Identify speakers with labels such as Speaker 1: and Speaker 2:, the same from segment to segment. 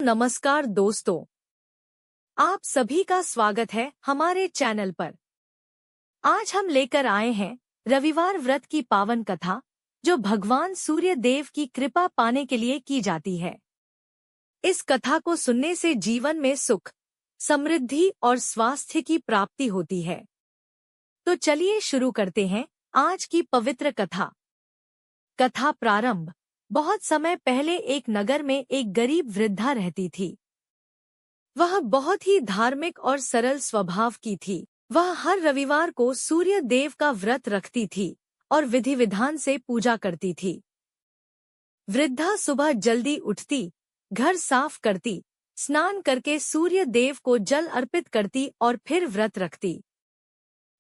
Speaker 1: नमस्कार दोस्तों, आप सभी का स्वागत है हमारे चैनल पर। आज हम लेकर आए हैं रविवार व्रत की पावन कथा, जो भगवान सूर्य देव की कृपा पाने के लिए की जाती है। इस कथा को सुनने से जीवन में सुख, समृद्धि और स्वास्थ्य की प्राप्ति होती है। तो चलिए शुरू करते हैं आज की पवित्र कथा। कथा प्रारंभ। बहुत समय पहले एक नगर में एक गरीब वृद्धा रहती थी। वह बहुत ही धार्मिक और सरल स्वभाव की थी। वह हर रविवार को सूर्य देव का व्रत रखती थी और विधि विधान से पूजा करती थी। वृद्धा सुबह जल्दी उठती, घर साफ करती, स्नान करके सूर्य देव को जल अर्पित करती और फिर व्रत रखती।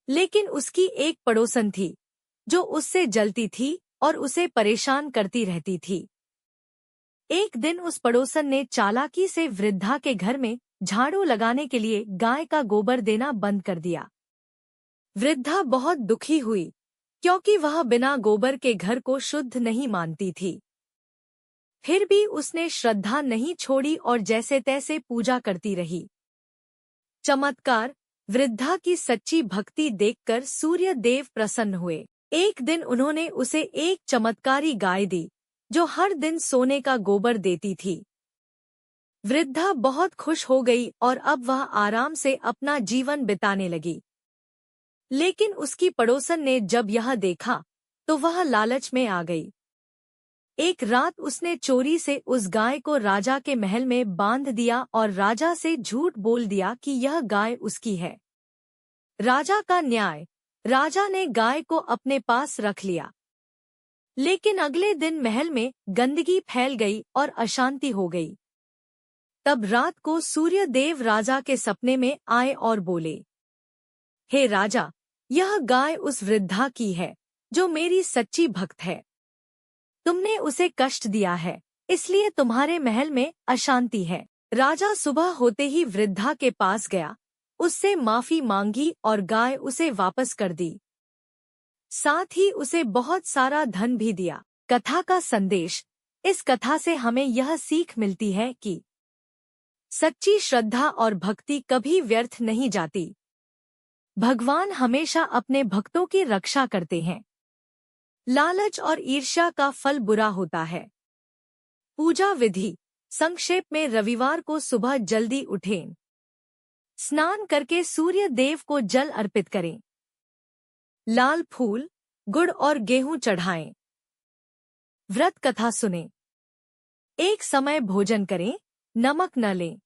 Speaker 1: लेकिन उसकी एक पड़ोसन थी, जो उससे जलती थी और उसे परेशान करती रहती थी। एक दिन उस पड़ोसन ने चालाकी से वृद्धा के घर में झाड़ू लगाने के लिए गाय का गोबर देना बंद कर दिया। वृद्धा बहुत दुखी हुई, क्योंकि वह बिना गोबर के घर को शुद्ध नहीं मानती थी। फिर भी उसने श्रद्धा नहीं छोड़ी और जैसे तैसे पूजा करती रही। चमत्कार। वृद्धा की सच्ची भक्ति देखकर सूर्य देव प्रसन्न हुए। एक दिन उन्होंने उसे एक चमत्कारी गाय दी, जो हर दिन सोने का गोबर देती थी। वृद्धा बहुत खुश हो गई और अब वह आराम से अपना जीवन बिताने लगी। लेकिन उसकी पड़ोसन ने जब यह देखा, तो वह लालच में आ गई। एक रात उसने चोरी से उस गाय को राजा के महल में बांध दिया और राजा से झूठ बोल दिया कि यह गाय उसकी है। राजा का न्याय। राजा ने गाय को अपने पास रख लिया। लेकिन अगले दिन महल में गंदगी फैल गई और अशांति हो गई। तब रात को सूर्य देव राजा के सपने में आए और बोले, हे राजा, यह गाय उस वृद्धा की है, जो मेरी सच्ची भक्त है। तुमने उसे कष्ट दिया है, इसलिए तुम्हारे महल में अशांति है। राजा सुबह होते ही वृद्धा के पास गया, उससे माफी मांगी और गाय उसे वापस कर दी। साथ ही उसे बहुत सारा धन भी दिया। कथा का संदेश। इस कथा से हमें यह सीख मिलती है कि सच्ची श्रद्धा और भक्ति कभी व्यर्थ नहीं जाती। भगवान हमेशा अपने भक्तों की रक्षा करते हैं। लालच और ईर्ष्या का फल बुरा होता है। पूजा विधि। संक्षेप में रविवार को सुबह जल्दी उठें। स्नान करके सूर्य देव को जल अर्पित करें। लाल फूल, गुड़ और गेहूं चढ़ाएं। व्रत कथा सुनें। एक समय भोजन करें, नमक न लें।